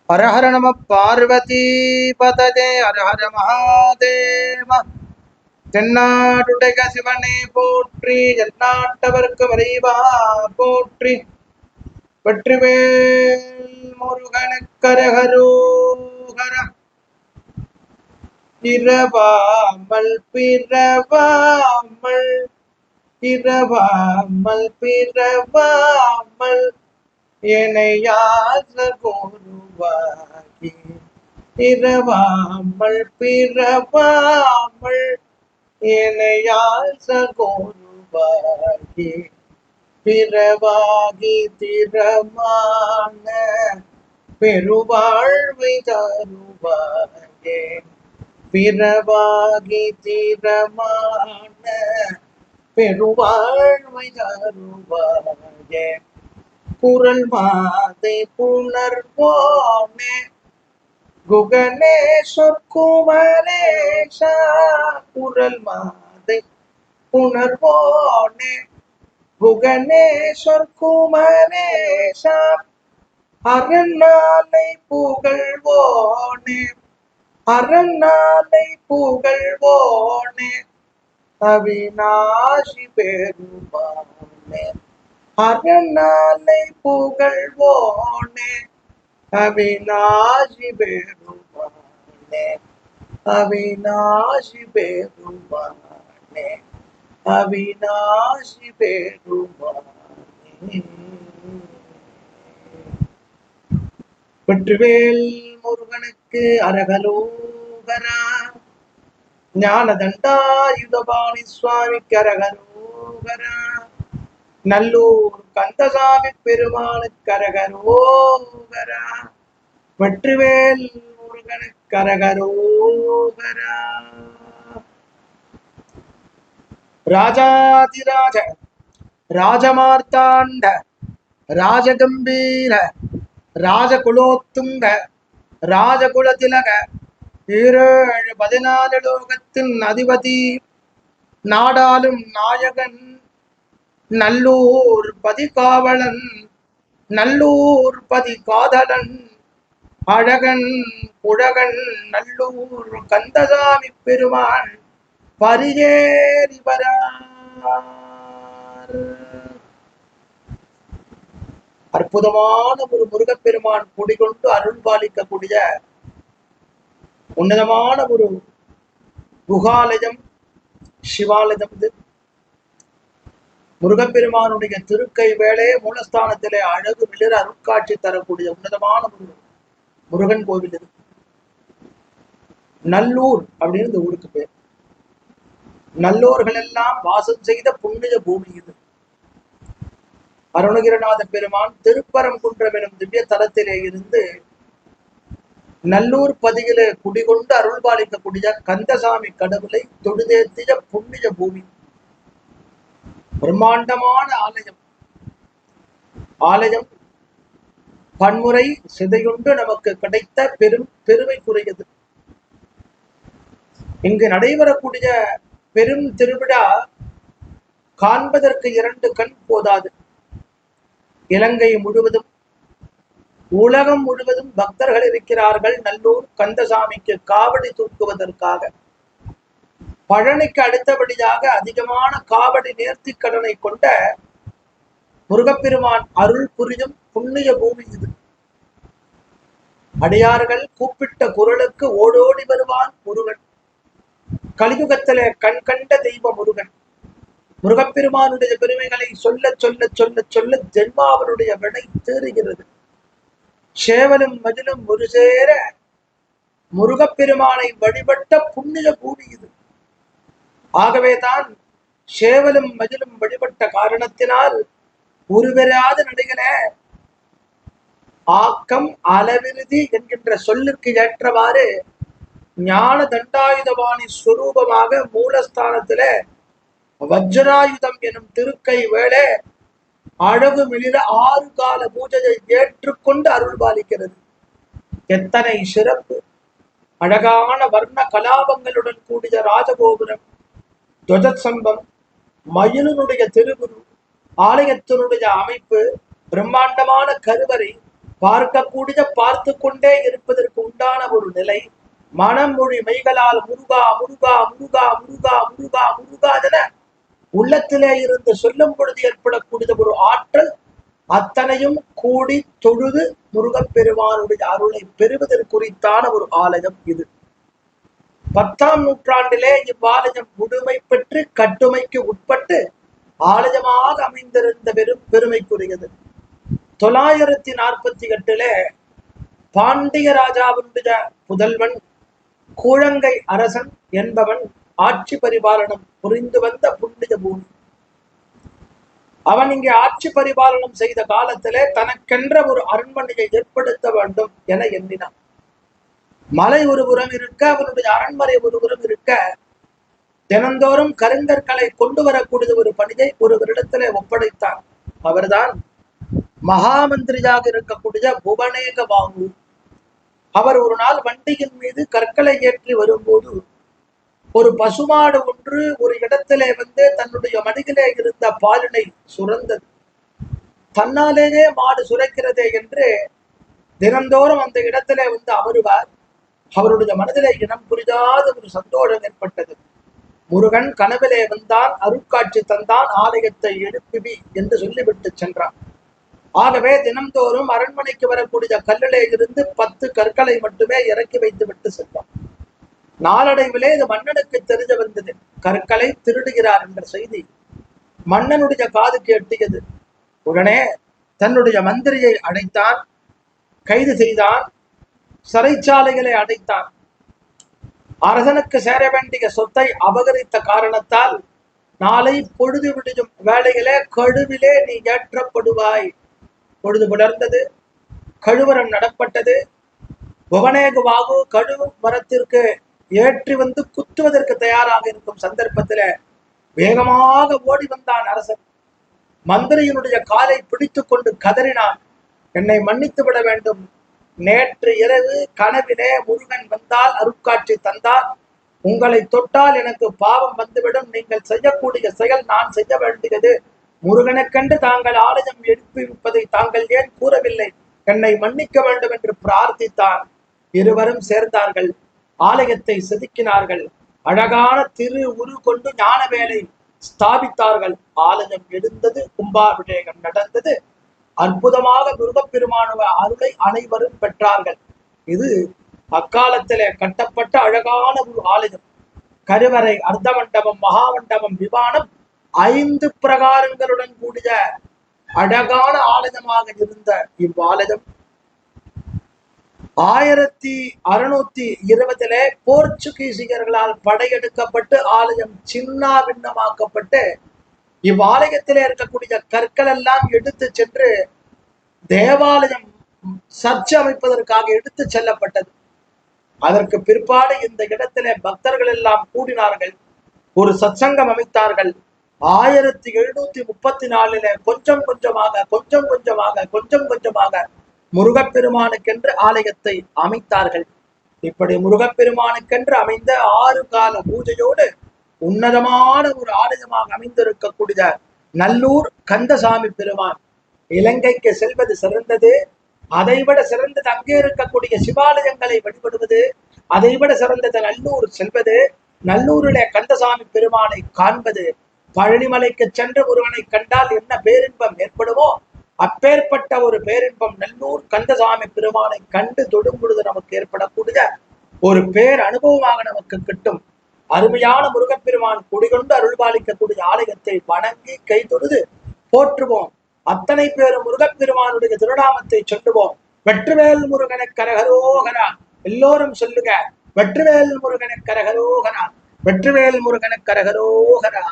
ஹர ஹர நம பார்வதி பதஜே ஹர ஹர மகாதேவ. தென்னாடுடைய சிவனே போற்றி, எந்நாட்டவர்க்கு வரைவா போற்றி. வெற்றிவேல் முருகனுக்கரகரோகர. இரவாமல் பிறவாமல், இரவாமல் பிறவாமல் எனையாச குருவாகி, இரவாமல் பிறவாமல் எனையாச குருவாகி, பிறவாகி திறமான பெருவாழ்வை தருவாயே. பிறவாகி திறமான பெருவாழ்வை தருவாயே. குரல் மாதை புணர்வோனே குகணேஸ்வர் குமரேஷா. குரல் மாதை புணர்வோனே குகணேஸ்வர் குமரேஷா. அரணாலை புகழ்வோனே, அரணாலை புகழ்வோனே, அவிநாசி பெருமானே. அரணாலை புகழ்வோனே, அவிநாசி பெருமானே, அவிநாசி பெருமானே, அவிநாசி பெருமானே. வெற்றிவேல் முருகனுக்கு அரகலோகரா. ஞான தண்டாயுதபாணி சுவாமிக்கு அரகலோகரா. நல்லூர் கந்தசாமி பெருமானுக்கு அரகரோகரா. வெற்றிவேல் முருகனுக்கு அரகரோகரா. ராஜாதிராஜ ராஜமார்த்தாண்ட ராஜகம்பீர ராஜகுலோத்துங்க ராஜகுலதிலக 14 லோகத்தின் அதிபதி, நாடாளும் நாயகன், நல்லூர் பதிகாவலன், நல்லூர் பதிகாதலன், அழகன் புழகன் நல்லூர் கந்தசாமி பெருமான் பரிஜேறி வரார். அற்புதமான ஒரு முருகப்பெருமான் குடிகொண்டு அருள் பாலிக்கக்கூடிய உன்னதமான ஒரு குகாலயம், சிவாலயம். இது முருகப்பெருமானுடைய திருக்கை வேளே மூலஸ்தானத்திலே அழகு மிளிர அருட்காட்சி தரக்கூடிய உன்னதமான ஒரு முருகன் கோவில் இது. நல்லூர் அப்படின்னு இந்த ஊருக்கு பேர். நல்லோர்கள் எல்லாம் வாசம் செய்த புண்ணிய பூமி இது. அருணகிரிநாத பெருமான் திருப்பரங்குன்றம் எனும் திவ்ய தலத்திலே இருந்து நல்லூர் பதியிலே குடிகொண்டு அருள் பாலிக்கக்கூடிய கந்தசாமி கடவுளை தொழுதேத்திய புண்ணிய பூமி. பிரம்மாண்டமான ஆலயம். ஆலயம் பன்முறை சிதையுண்டு நமக்கு கிடைத்த பெருமைக்குரியது. இங்கு நடைபெறக்கூடிய பெரும் திருவிழா காண்பதற்கு 2 கண் போதாது. இலங்கை முழுவதும், உலகம் முழுவதும் பக்தர்கள் இருக்கிறார்கள் நல்லூர் கந்தசாமிக்கு காவடி தூக்குவதற்காக. பழனிக்கு அடுத்தபடியாக அதிகமான காவடி நேர்த்தி கடனை கொண்ட முருகப்பெருமான் அருள் புரியும் புண்ணிய பூமி இது. அடியார்கள் கூப்பிட்ட குரலுக்கு ஓடோடி வருவான் முருகன். கலியுகத்திலே கண் கண்ட தெய்வ முருகன். முருகப்பெருமானுடைய பெருமைகளை சொல்ல சொல்ல சொல்ல சொல்ல ஜென்மாவனுடைய வினை தேறுகிறது. சேவலும் மதிலும் ஒரு சேர முருகப்பெருமானை வழிபட்ட புண்ணிய பூமி இது. ஆகவேதான் சேவலும் மதிலும் வழிபட்ட காரணத்தினால் உருவெறாத நடைகள ஆக்கம் அளவிருதி என்கின்ற சொல்லுக்கு ஏற்றவாறு ஞான தண்டாயுதபாணி ஸ்வரூபமாக மூலஸ்தானத்தில வஜ்ராயுதம் எனும் திருக்கை வேளே அழகு மிளிர 6 கால பூஜையை ஏற்றுக்கொண்டு அருள் பாலிக்கிறது. எத்தனை சிறப்பு! அழகான வர்ண கலாபங்களுடன் கூடிய ராஜகோபுரம், துவஜசம்பம், மயிலினுடைய திருவுரு, ஆலயத்தினுடைய அமைப்பு, பிரம்மாண்டமான கருவறை, பார்க்கக்கூடிய பார்த்து கொண்டே இருப்பதற்கு உண்டான ஒரு நிலை. மனம் மொழி மெய்களால் முருகா முருகா முருகா முருகா முருகா முருகா என உள்ளத்திலே இருந்து சொல்லும் பொழுது ஏற்படக்கூடிய ஒரு ஆற்றல், அத்தனையும் கூடி தொழுது முருகப்பெருமானுடைய அருளை பெறுவதற்குறித்தான ஒரு ஆலயம் இது. 10ஆம் நூற்றாண்டிலே இவ்வாலயம் முழுமை பெற்று கட்டுமைக்கு உட்பட்டு ஆலயமாக அமைந்திருந்த பெருமைக்குரியது. 948 பாண்டிய ராஜாவினுடைய புதல்வன் கூழங்கை அரசன் என்பவன் ஆட்சி பரிபாலனம் புரிந்து வந்த புண்ணிய பூமி. அவன் இங்கே ஆட்சி பரிபாலனம் செய்த காலத்திலே தனக்கென்ற ஒரு அரண்மனையை ஏற்படுத்த வேண்டும் என எண்ணினான். மலை ஒரு புறம் இருக்க, அவனுடைய அரண்மனை ஒரு புறம் இருக்க, தினந்தோறும் கருங்கற்களை கொண்டு வரக்கூடிய ஒரு பணியை ஒருவரிடத்திலே ஒப்படைத்தான். அவர்தான் மகாமந்திரியாக இருக்கக்கூடிய புவனேக வாங்கு. அவர் ஒரு நாள் வண்டியின் மீது கற்களை ஏற்றி வரும்போது ஒரு பசுமாடு ஒன்று ஒரு இடத்திலே தன்னுடைய மடியிலே இருந்த பாலினை சுரந்தது. தன்னாலேயே மாடு சுரைக்கிறதே என்று தினந்தோறும் அந்த இடத்திலே அமருவார். அவருடைய மனதிலே இனம் புரியாத ஒரு சந்தோஷம் ஏற்பட்டது. முருகன் கனவிலே வந்தான், அருட்காட்சி தந்தான், ஆலயத்தை எழுப்பி என்று சொல்லிவிட்டு சென்றான். ஆகவே தினந்தோறும் அரண்மனைக்கு வரக்கூடிய கல்லிலே இருந்து 10 கற்களை மட்டுமே இறக்கி வைத்து விட்டு சென்றான். நாளடைவிலே இது மன்னனுக்கு தெரிஞ்ச வந்தது. கற்களை திருடுகிறார் என்ற செய்தி மன்னனுடைய காதுக்கு எட்டியது. உடனே தன்னுடைய மந்திரியை அடைத்தான், கைது செய்தான், சிறைச்சாலைகளை அடைத்தான். அரசனுக்கு சேர வேண்டிய சொத்தை அபகரித்த காரணத்தால் நாளை பொழுது விடியும் வேளையிலே கழுவிலே நீ ஏற்றப்படுவாய். பொழுது புலர்ந்தது, கழுவரம் நடப்பட்டது. புவனேகவாகு கழுவு மரத்திற்கு ஏற்றி குத்துவதற்கு தயாராக இருக்கும் சந்தர்ப்பத்தில வேகமாக ஓடி வந்தான் அரசன். மந்திரியினுடைய காலை பிடித்து கொண்டு கதறினான், என்னை மன்னித்து விட வேண்டும். நேற்று இரவு கனவிலே முருகன் வந்தால் அருட்காட்சி தந்தால் உங்களை தொட்டால் எனக்கு பாவம் வந்துவிடும். நீங்கள் செய்யக்கூடிய செயல் நான் செய்ய வேண்டியது. முருகனுக்கென்று தாங்கள் ஆலயம் எழுப்பிவிப்பதை தாங்கள் ஏன் கூறவில்லை? என்னை மன்னிக்க வேண்டும் என்று பிரார்த்தித்தான். இருவரும் சேர்ந்தார்கள், ஆலயத்தை செதுக்கினார்கள், அழகான திரு உரு கொண்டு ஞான வேலை ஸ்தாபித்தார்கள். ஆலயம் எழுந்தது, கும்பாபிஷேகம் நடந்தது. அற்புதமாக முருகப்பெருமானுவ அருளை அனைவரும் பெற்றார்கள். இது அக்காலத்திலே கட்டப்பட்ட அழகான ஒரு ஆலயம். கருவறை, அர்த்த மண்டபம், மகாமண்டபம், விமானம் 5 பிரகாரங்களுடன் கூடிய அழகான ஆலயமாக இருந்த இவ்வாலயம் 1620 போர்ச்சுகீசியர்களால் படையெடுக்கப்பட்டு ஆலயம் சின்ன பின்னமாக்கப்பட்டு இவ்வாலயத்திலே இருக்கக்கூடிய கற்கள் எல்லாம் எடுத்து சென்று தேவாலயம் சர்ச்சை அமைப்பதற்காக எடுத்து செல்லப்பட்டது. அதற்கு பிற்பாடு இந்த இடத்திலே பக்தர்கள் எல்லாம் கூடினார்கள், ஒரு சத்சங்கம் அமைத்தார்கள். 1734 கொஞ்சம் கொஞ்சமாக முருகப்பெருமானுக்கென்று ஆலயத்தை அமைத்தார்கள். இப்படி முருகப்பெருமானுக்கென்று அமைந்த 6 கால பூஜையோடு உன்னதமான ஒரு ஆலயமாக அமைந்திருக்கக்கூடிய நல்லூர் கந்தசாமி பெருமான். இலங்கைக்கு செல்வது சிறந்தது, அதைவிட சிறந்தது அங்கே இருக்கக்கூடிய சிவாலயங்களை வழிபடுவது, அதைவிட சிறந்தது நல்லூர் செல்வது, நல்லூரிலே கந்தசாமி பெருமானை காண்பது. பழனிமலைக்கு சென்று ஒருவனை கண்டால் என்ன பேரின்பம் ஏற்படுமோ அப்பேற்பட்ட ஒரு பேரின்பம் நல்லூர் கந்தசாமி பெருமானை கண்டு தொடும் பொழுது நமக்கு ஏற்படக்கூடிய ஒரு பேர் அனுபவமாக நமக்கு கிட்டும். அருமையான முருகப்பெருமான் குடிகொண்டு அருள்பாலிக்கக்கூடிய ஆலயத்தை வணங்கி கை தொழுது போற்றுவோம். அத்தனை பேரும் முருகப்பெருமானுடைய திருநாமத்தை சொல்லுவோம். வெற்றிவேல் முருகனுக்கு கரகரோகரா. எல்லோரும் சொல்லுக, வெற்றிவேல் முருகனுக்கு கரகரோகரா, வெற்றிவேல் முருகனுக்கு கரகரோகரா.